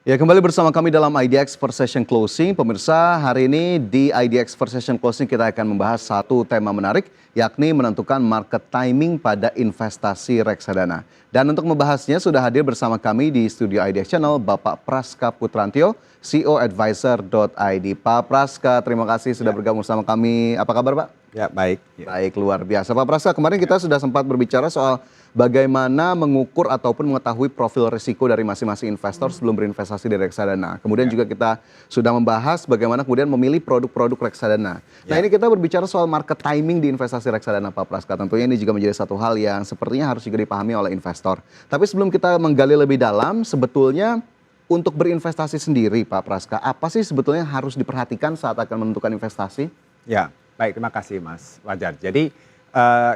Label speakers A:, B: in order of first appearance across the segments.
A: Ya, kembali bersama kami dalam IDX First Session Closing. Pemirsa, hari ini di IDX First Session Closing kita akan membahas satu tema menarik, yakni menentukan market timing pada investasi reksadana. Dan untuk membahasnya sudah hadir bersama kami di studio IDX Channel, Bapak Praska Putrantio, CEO Advisor.id. Pak Praska, terima kasih sudah bergabung bersama kami. Apa kabar, Pak?
B: Ya, baik.
A: Baik, luar biasa. Pak Praska, kemarin kita sudah sempat berbicara soal bagaimana mengukur ataupun mengetahui profil risiko dari masing-masing investor sebelum berinvestasi di reksadana. Kemudian juga kita sudah membahas bagaimana kemudian memilih produk-produk reksadana. Nah, ini kita berbicara soal market timing di investasi reksadana, Pak Praska. Tentunya ini juga menjadi satu hal yang sepertinya harus juga dipahami oleh investor. Tapi sebelum kita menggali lebih dalam, sebetulnya untuk berinvestasi sendiri, Pak Praska, apa sih sebetulnya harus diperhatikan saat akan menentukan investasi?
B: Ya, baik. Terima kasih, Mas Wajar. Jadi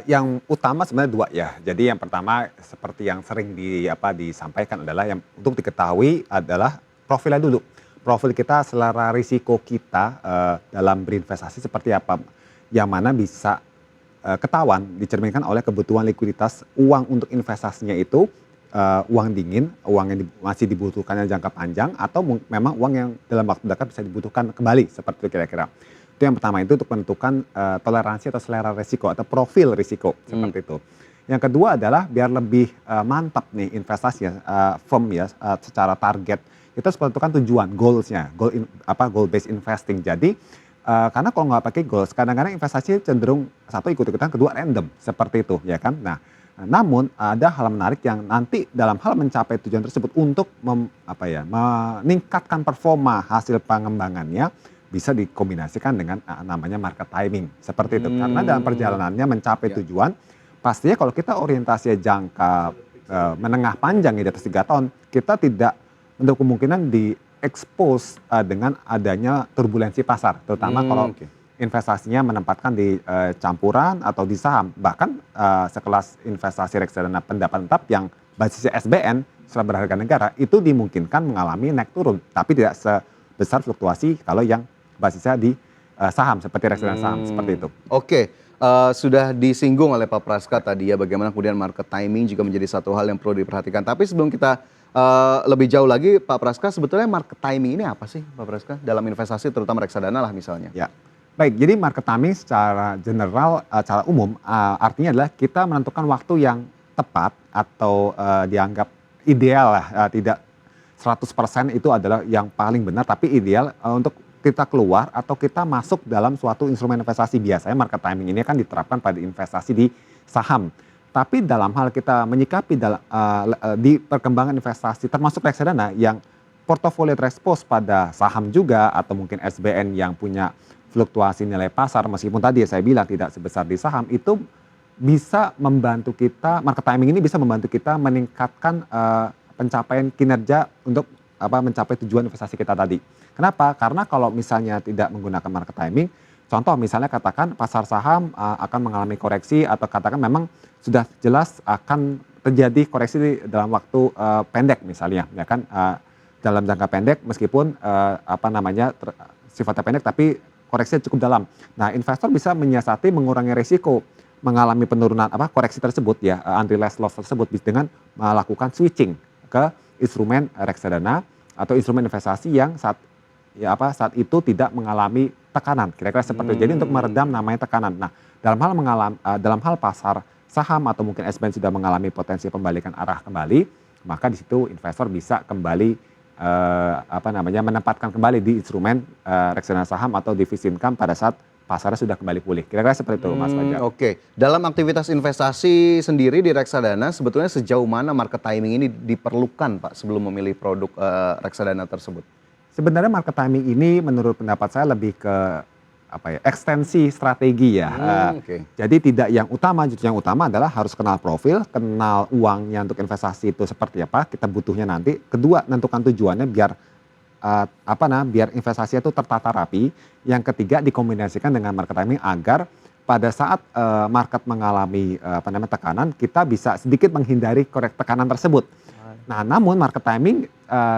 B: yang utama sebenarnya dua ya. Jadi yang pertama seperti yang sering disampaikan adalah yang untuk diketahui adalah profilnya dulu. Profil kita, selera risiko kita dalam berinvestasi seperti apa. Yang mana bisa ketahuan, dicerminkan oleh kebutuhan likuiditas uang untuk investasinya itu uang dingin, uang yang masih dibutuhkannya jangka panjang, atau memang uang yang dalam waktu dekat bisa dibutuhkan kembali, seperti itu kira-kira. Itu yang pertama, itu untuk menentukan toleransi atau selera risiko atau profil risiko, seperti itu. Yang kedua adalah biar lebih mantap nih investasinya, firm ya, secara target. Kita harus menentukan tujuan, goalsnya, goal based investing. Jadi karena kalau nggak pakai goals, kadang-kadang investasi cenderung satu ikut-ikutan, kedua random, seperti itu, ya kan? Nah, namun ada hal menarik yang nanti dalam hal mencapai tujuan tersebut untuk meningkatkan performa hasil pengembangannya bisa dikombinasikan dengan namanya market timing, seperti itu. Karena dalam perjalanannya mencapai tujuan, pastinya kalau kita orientasinya jangka menengah panjang ya, di atas 3 tahun, kita tidak untuk kemungkinan di-expose dengan adanya turbulensi pasar, terutama kalau investasinya menempatkan di campuran atau di saham. Bahkan sekelas investasi reksadana pendapatan tetap yang basisnya SBN, surat berharga negara, itu dimungkinkan mengalami naik turun, tapi tidak sebesar fluktuasi kalau yang basisnya di saham, seperti reksadana saham, seperti itu.
A: Oke, sudah disinggung oleh Pak Praska tadi ya, bagaimana kemudian market timing juga menjadi satu hal yang perlu diperhatikan. Tapi sebelum kita lebih jauh lagi, Pak Praska, sebetulnya market timing ini apa sih, Pak Praska, dalam investasi terutama reksadana lah misalnya?
B: Ya, baik. Jadi market timing secara general, secara umum, artinya adalah kita menentukan waktu yang tepat atau dianggap ideal lah, tidak 100% itu adalah yang paling benar, tapi ideal untuk kita keluar atau kita masuk dalam suatu instrumen investasi. Biasanya market timing ini kan diterapkan pada investasi di saham. Tapi dalam hal kita menyikapi di perkembangan investasi termasuk reksadana yang portofolio terekspos pada saham juga, atau mungkin SBN yang punya fluktuasi nilai pasar, meskipun tadi saya bilang tidak sebesar di saham, itu bisa membantu kita, market timing ini bisa membantu kita meningkatkan pencapaian kinerja untuk mencapai tujuan investasi kita tadi. Kenapa? Karena kalau misalnya tidak menggunakan market timing, contoh misalnya katakan pasar saham akan mengalami koreksi, atau katakan memang sudah jelas akan terjadi koreksi dalam waktu pendek misalnya, ya kan, dalam jangka pendek meskipun sifatnya pendek tapi koreksinya cukup dalam. Nah, investor bisa menyiasati mengurangi risiko mengalami penurunan koreksi tersebut ya, unrealized loss tersebut dengan melakukan switching ke instrumen reksadana atau instrumen investasi yang saat itu tidak mengalami tekanan, kira-kira seperti itu. Jadi untuk meredam namanya tekanan. Nah, dalam hal pasar saham atau mungkin SBN sudah mengalami potensi pembalikan arah kembali, maka di situ investor bisa kembali menempatkan kembali di instrumen reksadana saham atau di fixed income pada saat pasarnya sudah kembali pulih. Kira-kira seperti itu, Mas Fajar.
A: Oke, dalam aktivitas investasi sendiri di reksadana, sebetulnya sejauh mana market timing ini diperlukan, Pak, sebelum memilih produk reksadana tersebut?
B: Sebenarnya market timing ini menurut pendapat saya lebih ke ekstensi strategi ya. Jadi tidak yang utama, justru yang utama adalah harus kenal profil, kenal uangnya untuk investasi itu seperti apa, kita butuhnya nanti. Kedua, tentukan tujuannya biar biar investasinya itu tertata rapi. Yang ketiga, dikombinasikan dengan market timing agar pada saat market mengalami tekanan, kita bisa sedikit menghindari tekanan tersebut. Nah, namun market timing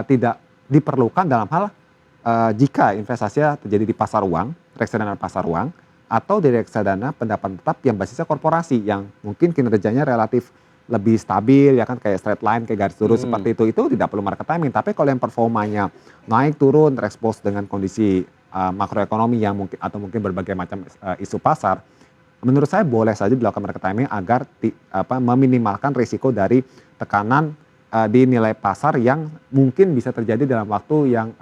B: tidak diperlukan dalam hal jika investasinya terjadi di pasar uang, reksadana pasar uang, atau di reksadana pendapatan tetap yang basisnya korporasi yang mungkin kinerjanya relatif lebih stabil ya kan, kayak straight line, kayak garis lurus seperti itu tidak perlu market timing. Tapi kalau yang performanya naik turun terekspos dengan kondisi makroekonomi yang mungkin atau mungkin berbagai macam isu pasar, menurut saya boleh saja dilakukan market timing agar meminimalkan risiko dari tekanan di nilai pasar yang mungkin bisa terjadi dalam waktu yang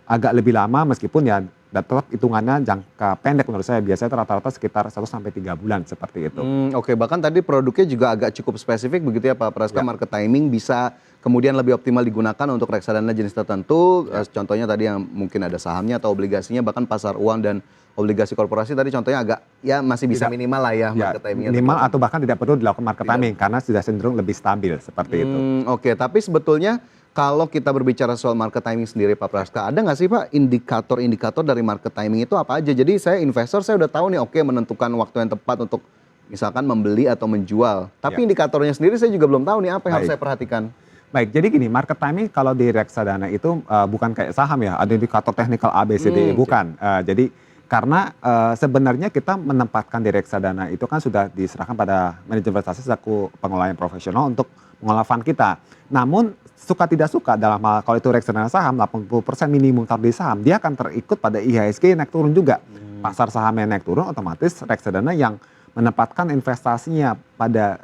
B: agak lebih lama, meskipun ya tetap hitungannya jangka pendek menurut saya. Biasanya rata-rata sekitar 1 sampai 3 bulan seperti itu.
A: Oke, bahkan tadi produknya juga agak cukup spesifik begitu ya Pak Praska, market timing bisa kemudian lebih optimal digunakan untuk reksadana jenis tertentu. Contohnya tadi yang mungkin ada sahamnya atau obligasinya, bahkan pasar uang dan obligasi korporasi tadi contohnya agak ya masih bisa minimal lah ya market timingnya.
B: Minimal atau bahkan tidak perlu dilakukan market timing karena sudah cenderung lebih stabil seperti itu.
A: Oke, tapi sebetulnya kalau kita berbicara soal market timing sendiri Pak Praska, ada nggak sih Pak indikator-indikator dari market timing itu apa aja? Jadi saya investor, saya udah tahu nih, oke, menentukan waktu yang tepat untuk misalkan membeli atau menjual. Tapi indikatornya sendiri saya juga belum tahu nih apa yang harus saya perhatikan.
B: Baik, jadi gini, market timing kalau di reksadana itu bukan kayak saham ya, ada indikator teknikal A, B, C, D, bukan. Jadi karena sebenarnya kita menempatkan di reksadana itu kan sudah diserahkan pada manajemen investasi selaku pengelola yang profesional untuk mengelola fund kita. Namun suka tidak suka dalam hal kalau itu reksadana saham 80% minimum taruh di saham, dia akan terikut pada IHSG naik turun juga. Pasar sahamnya naik turun, otomatis reksadana yang menempatkan investasinya pada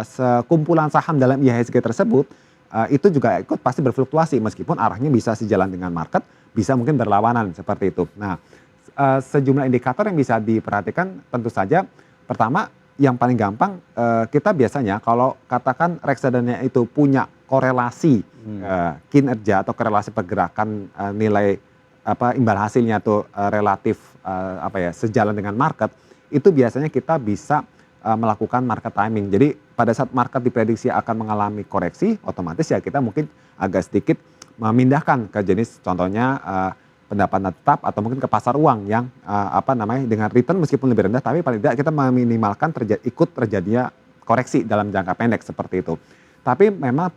B: sekumpulan saham dalam IHSG tersebut itu juga ikut pasti berfluktuasi, meskipun arahnya bisa sejalan dengan market, bisa mungkin berlawanan seperti itu. Nah, sejumlah indikator yang bisa diperhatikan tentu saja, pertama yang paling gampang, kita biasanya kalau katakan reksadana itu punya korelasi kinerja atau korelasi pergerakan nilai imbal hasilnya tuh relatif sejalan dengan market, itu biasanya kita bisa melakukan market timing. Jadi pada saat market diprediksi akan mengalami koreksi, otomatis ya kita mungkin agak sedikit memindahkan ke jenis contohnya pendapatan tetap atau mungkin ke pasar uang yang dengan return meskipun lebih rendah, tapi paling tidak kita meminimalkan ikut terjadinya koreksi dalam jangka pendek seperti itu. Tapi memang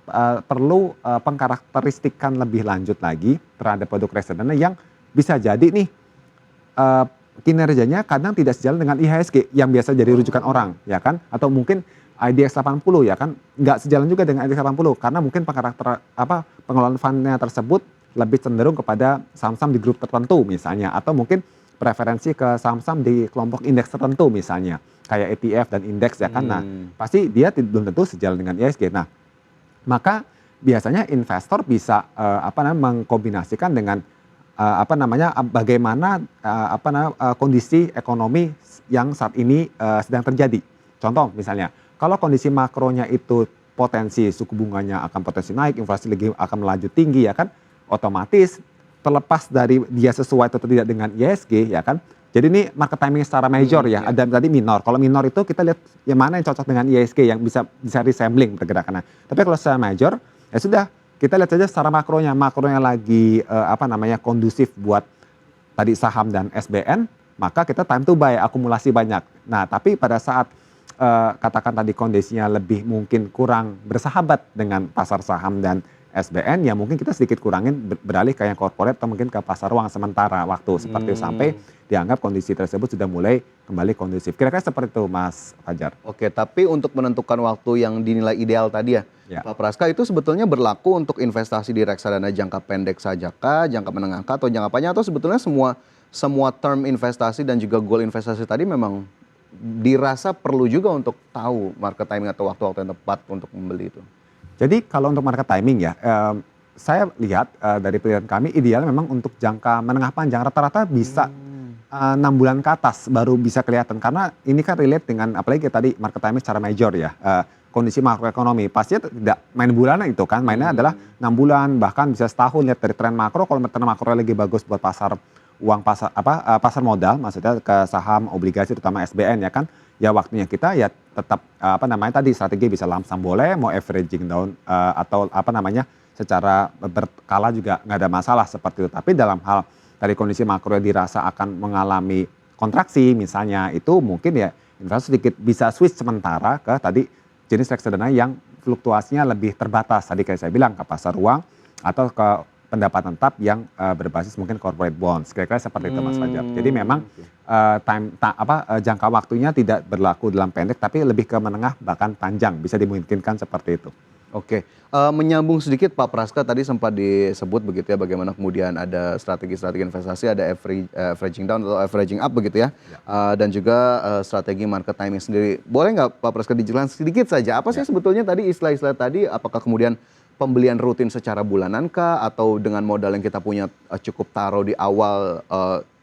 B: perlu pengkarakteristikan lebih lanjut lagi terhadap produk reksadana yang bisa jadi nih kinerjanya kadang tidak sejalan dengan IHSG yang biasa jadi rujukan orang, ya kan? Atau mungkin IDX 80 ya kan, nggak sejalan juga dengan IDX 80 karena mungkin pengelolaan fundnya tersebut lebih cenderung kepada saham-saham di grup tertentu misalnya, atau mungkin preferensi ke saham-saham di kelompok indeks tertentu misalnya, kayak ETF dan indeks ya kan. Nah, pasti dia belum tentu sejalan dengan IHSG. Nah, maka biasanya investor bisa mengkombinasikan dengan bagaimana kondisi ekonomi yang saat ini sedang terjadi. Contoh misalnya, kalau kondisi makronya itu potensi suku bunganya akan potensi naik, inflasi lagi akan melaju tinggi ya kan, otomatis terlepas dari dia sesuai atau tidak dengan IHSG ya kan. Jadi ini market timing secara major ya, ada tadi minor. Kalau minor itu kita lihat yang mana yang cocok dengan IHSG yang bisa resembling pergerakannya. Tapi kalau secara major ya sudah, kita lihat saja secara makronya lagi kondusif buat tadi saham dan SBN, maka kita time to buy, akumulasi banyak. Nah, tapi pada saat katakan tadi kondisinya lebih mungkin kurang bersahabat dengan pasar saham dan SBN, ya mungkin kita sedikit kurangin beralih ke yang corporate atau mungkin ke pasar uang sementara waktu seperti itu sampai dianggap kondisi tersebut sudah mulai kembali kondusif. Kira-kira seperti itu Mas Fajar.
A: Oke, tapi untuk menentukan waktu yang dinilai ideal tadi ya, Pak Praska, itu sebetulnya berlaku untuk investasi di reksadana jangka pendek saja kah, jangka menengah kah, atau jangka panjang, atau sebetulnya semua term investasi dan juga goal investasi tadi memang dirasa perlu juga untuk tahu market timing atau waktu-waktu yang tepat untuk membeli itu?
B: Jadi kalau untuk market timing ya, saya lihat dari penelitian kami ideal memang untuk jangka menengah panjang rata-rata bisa 6 bulan ke atas baru bisa kelihatan, karena ini kan relate dengan apalagi tadi market timing secara major ya, kondisi makroekonomi pastinya tidak main bulanan itu kan, mainnya adalah 6 bulan bahkan bisa setahun. Lihat dari tren makro, kalau tren makro lagi bagus buat pasar uang, pasar modal, maksudnya ke saham, obligasi terutama SBN ya kan, ya waktunya kita ya tetap tadi strategi bisa lump sum boleh, mau averaging down atau secara berkala juga nggak ada masalah seperti itu. Tapi dalam hal dari kondisi makro yang dirasa akan mengalami kontraksi misalnya, itu mungkin ya investor sedikit bisa switch sementara ke tadi jenis reksadana yang fluktuasinya lebih terbatas, tadi kayak saya bilang ke pasar uang atau ke pendapatan tetap yang berbasis mungkin corporate bonds, kira-kira seperti itu Mas Fajar. Jadi memang jangka waktunya tidak berlaku dalam pendek, tapi lebih ke menengah bahkan panjang, bisa dimungkinkan seperti itu.
A: Oke, menyambung sedikit Pak Praska tadi sempat disebut begitu ya bagaimana kemudian ada strategi-strategi investasi, ada averaging down atau averaging up begitu ya, dan juga strategi market timing sendiri. Boleh nggak Pak Praska dijelaskan sedikit saja apa sih sebetulnya tadi istilah-istilah tadi, apakah kemudian pembelian rutin secara bulanan kah atau dengan modal yang kita punya cukup taruh di awal,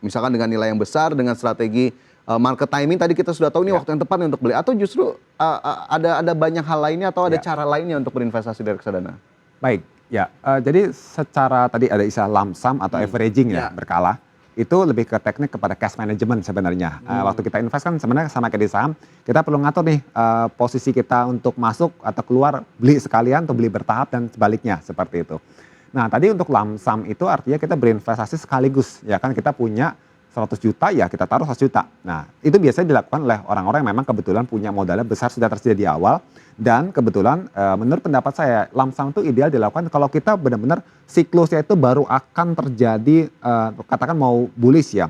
A: misalkan dengan nilai yang besar dengan strategi market timing tadi kita sudah tahu ini waktu yang tepat untuk beli, atau justru ada banyak hal lainnya atau ada cara lainnya untuk berinvestasi di reksadana?
B: Baik, ya. Jadi secara tadi ada istilah lump sum atau averaging ya, berkala. Itu lebih ke teknik kepada cash management sebenarnya. Waktu kita invest kan sebenarnya sama kayak di saham, kita perlu ngatur nih posisi kita untuk masuk atau keluar, beli sekalian atau beli bertahap dan sebaliknya seperti itu. Nah tadi untuk lump sum itu artinya kita berinvestasi sekaligus, ya kan kita punya 100 juta ya kita taruh 100 juta. Nah itu biasanya dilakukan oleh orang-orang yang memang kebetulan punya modalnya besar sudah tersedia di awal. Dan kebetulan menurut pendapat saya lump sum itu ideal dilakukan kalau kita benar-benar siklusnya itu baru akan terjadi, katakan mau bullish ya.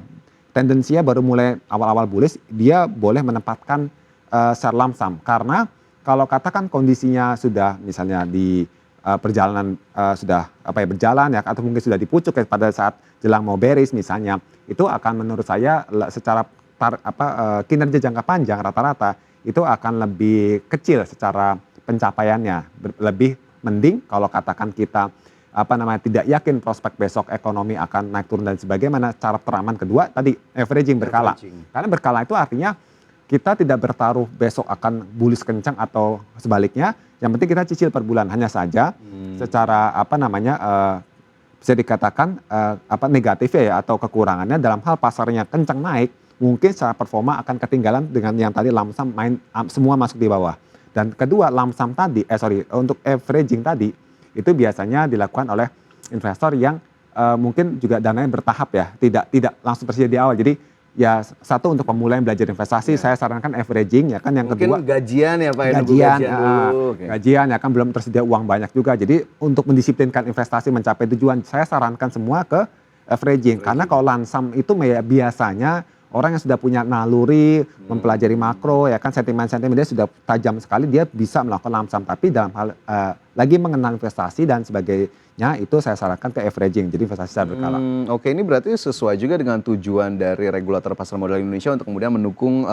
B: Tendensinya baru mulai awal-awal bullish, dia boleh menempatkan share lump sum. Karena kalau katakan kondisinya sudah misalnya di perjalanan sudah berjalan ya atau mungkin sudah dipucuk ya, pada saat jelang mau bearish misalnya, itu akan menurut saya secara kinerja jangka panjang rata-rata itu akan lebih kecil secara pencapaiannya. Lebih mending kalau katakan kita tidak yakin prospek besok ekonomi akan naik turun dan sebagaimana, cara teraman kedua tadi averaging berkala. Karena berkala itu artinya kita tidak bertaruh besok akan bullish kencang atau sebaliknya. Yang penting kita cicil per bulan, hanya saja secara bisa dikatakan negatif ya atau kekurangannya dalam hal pasarnya kencang naik, mungkin secara performa akan ketinggalan dengan yang tadi lump sum semua masuk di bawah. Dan kedua lump sum tadi, untuk averaging tadi itu biasanya dilakukan oleh investor yang mungkin juga dananya bertahap ya, tidak langsung tersedia di awal. Jadi ya satu untuk pemula yang belajar investasi saya sarankan averaging ya kan, yang kedua
A: mungkin gajian ya Pak,
B: gajian ya kan belum tersedia uang banyak juga. Jadi untuk mendisiplinkan investasi mencapai tujuan saya sarankan semua ke averaging. Karena kalau lump sum itu biasanya orang yang sudah punya naluri mempelajari makro ya kan, sentimen-sentimen dia sudah tajam sekali, dia bisa melakukan lump sum. Tapi dalam hal lagi mengenal investasi dan sebagainya itu saya sarankan ke averaging, jadi investasi secara berkala.
A: Oke, ini berarti sesuai juga dengan tujuan dari regulator pasar modal Indonesia untuk kemudian mendukung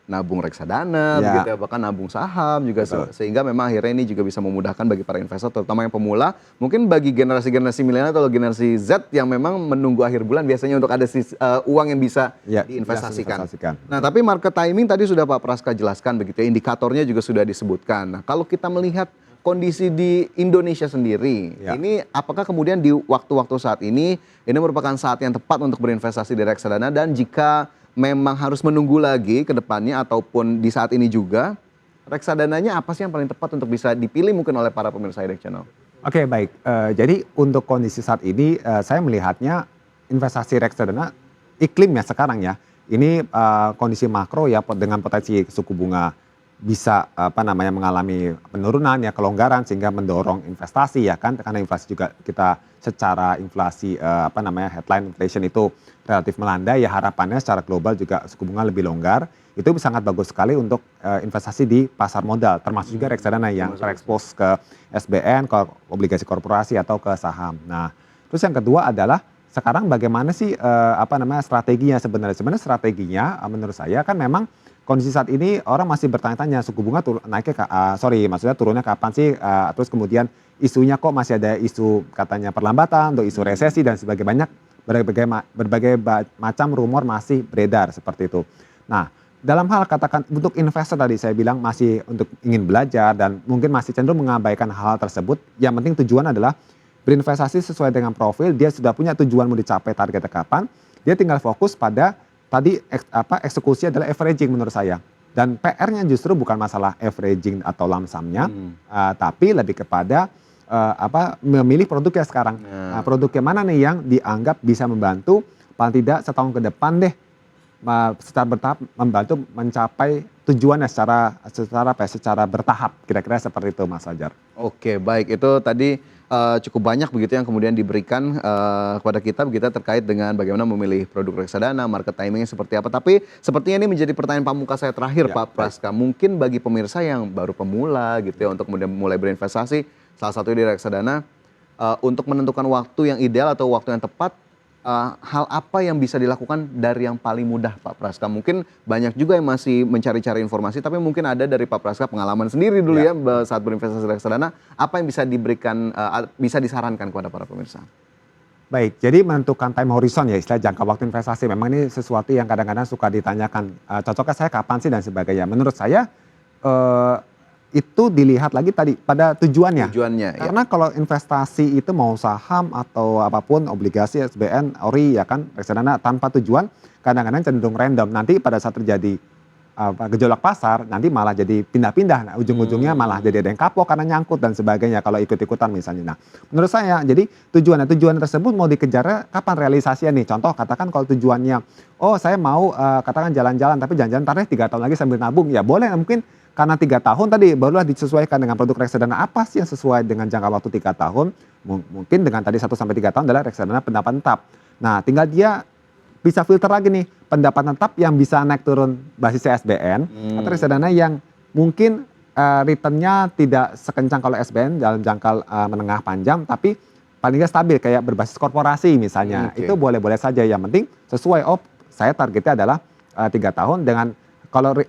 A: nabung reksadana, begitu ya, bahkan nabung saham juga, sehingga memang akhirnya ini juga bisa memudahkan bagi para investor, terutama yang pemula, mungkin bagi generasi-generasi milenial atau generasi Z yang memang menunggu akhir bulan biasanya untuk ada uang yang bisa diinvestasikan. Nah, tapi market timing tadi sudah Pak Praska jelaskan begitu ya, indikatornya juga sudah disebutkan. Nah, kalau kita melihat kondisi di Indonesia sendiri, ini apakah kemudian di waktu-waktu saat ini merupakan saat yang tepat untuk berinvestasi di reksadana, dan jika memang harus menunggu lagi ke depannya ataupun di saat ini juga, reksadananya apa sih yang paling tepat untuk bisa dipilih mungkin oleh para pemirsa IDEX Channel?
B: Oke, baik. Jadi untuk kondisi saat ini saya melihatnya investasi reksadana iklim ya sekarang ya. Ini kondisi makro ya dengan potensi suku bunga bisa mengalami penurunan ya, kelonggaran sehingga mendorong investasi ya kan, karena inflasi juga kita secara inflasi headline inflation itu relatif melandai ya, harapannya secara global juga suku bunga lebih longgar. Itu sangat bagus sekali untuk investasi di pasar modal, termasuk juga reksadana yang terekspos ke SBN, ke obligasi korporasi atau ke saham. Nah, terus yang kedua adalah sekarang bagaimana sih strateginya sebenarnya? Sebenarnya strateginya menurut saya kan memang kondisi saat ini orang masih bertanya-tanya suku bunga turunnya kapan sih? Terus kemudian isunya kok masih ada isu katanya perlambatan atau isu resesi dan sebagainya, berbagai macam rumor masih beredar seperti itu. Nah, dalam hal katakan untuk investor tadi saya bilang masih untuk ingin belajar dan mungkin masih cenderung mengabaikan hal tersebut. Yang penting tujuan adalah berinvestasi sesuai dengan profil, dia sudah punya tujuan mau dicapai targetnya kapan, dia tinggal fokus pada tadi eksekusi adalah averaging menurut saya. Dan PR-nya justru bukan masalah averaging atau lump sum-nya, tapi lebih kepada memilih produknya sekarang. Produknya mana nih yang dianggap bisa membantu paling tidak setahun ke depan deh secara bertahap membantu mencapai tujuannya secara bertahap, kira-kira seperti itu Mas Fajar.
A: Oke, baik, itu tadi cukup banyak begitu yang kemudian diberikan kepada kita begitu terkait dengan bagaimana memilih produk reksadana, market timingnya seperti apa. Tapi sepertinya ini menjadi pertanyaan pamungkas saya terakhir,
B: Ya,
A: Pak Praska. Mungkin bagi pemirsa yang baru pemula gitu ya untuk kemudian mulai berinvestasi, salah satunya di reksadana, untuk menentukan waktu yang ideal atau waktu yang tepat, hal apa yang bisa dilakukan dari yang paling mudah, Pak Praska? Mungkin banyak juga yang masih mencari-cari informasi, tapi mungkin ada dari Pak Praska pengalaman sendiri dulu ya saat berinvestasi reksadana, apa yang bisa diberikan, bisa disarankan kepada para pemirsa?
B: Baik, jadi menentukan time horizon ya istilah jangka waktu investasi. Memang ini sesuatu yang kadang-kadang suka ditanyakan, cocoknya saya kapan sih dan sebagainya. Menurut saya itu dilihat lagi tadi pada tujuannya.
A: Tujuannya, ya.
B: Karena kalau investasi itu mau saham atau apapun, obligasi, SBN, ORI ya kan, reksadana tanpa tujuan kadang-kadang cenderung random. Nanti pada saat terjadi gejolak pasar, nanti malah jadi pindah-pindah. Nah, ujung-ujungnya malah jadi ada yang kapok karena nyangkut dan sebagainya kalau ikut-ikutan misalnya. Nah, menurut saya jadi tujuan tersebut mau dikejar kapan realisasinya nih. Contoh katakan kalau tujuannya, oh saya mau katakan jalan-jalan tapi jalan-jalan ntar 3 tahun lagi sambil nabung. Ya boleh mungkin karena 3 tahun tadi barulah disesuaikan dengan produk reksadana apa sih yang sesuai dengan jangka waktu 3 tahun. Mungkin dengan tadi 1 sampai 3 tahun adalah reksadana pendapatan tetap. Nah, tinggal dia bisa filter lagi nih pendapatan tetap yang bisa naik turun basis SBN atau reksadana yang mungkin returnnya tidak sekencang kalau SBN dalam jangka menengah panjang tapi paling nggak stabil kayak berbasis korporasi misalnya. Itu boleh-boleh saja, yang penting sesuai. Saya targetnya adalah 3 tahun dengan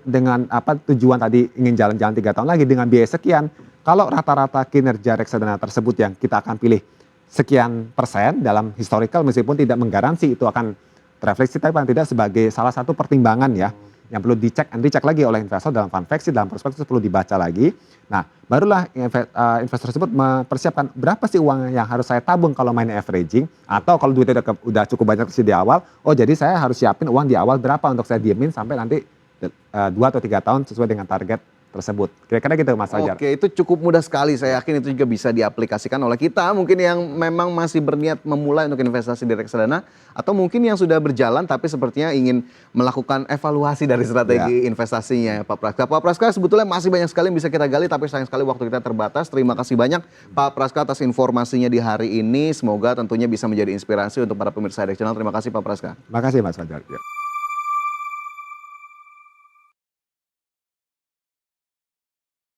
B: dengan tujuan tadi ingin jalan-jalan 3 tahun lagi dengan biaya sekian. Kalau rata-rata kinerja reksadana tersebut yang kita akan pilih sekian persen dalam historical meskipun tidak menggaransi itu akan refleksi, tapi paling tidak sebagai salah satu pertimbangan ya yang perlu dicek and recheck lagi oleh investor dalam fund fact sheet, dalam prospektus perlu dibaca lagi. Nah, barulah investor tersebut mempersiapkan berapa sih uang yang harus saya tabung kalau main averaging, atau kalau duitnya udah cukup banyak di awal, oh jadi saya harus siapin uang di awal berapa untuk saya diemin sampai nanti 2 atau 3 tahun sesuai dengan target tersebut. Kira-kira gitu Mas Fajar.
A: Oke, itu cukup mudah sekali. Saya yakin itu juga bisa diaplikasikan oleh kita. Mungkin yang memang masih berniat memulai untuk investasi di reksadana. Atau mungkin yang sudah berjalan tapi sepertinya ingin melakukan evaluasi dari strategi investasinya Pak Praska. Pak Praska sebetulnya masih banyak sekali yang bisa kita gali tapi sayang sekali waktu kita terbatas. Terima kasih banyak Pak Praska atas informasinya di hari ini. Semoga tentunya bisa menjadi inspirasi untuk para pemirsa Direct Channel. Terima kasih Pak Praska.
B: Terima kasih Mas Fajar. Ya.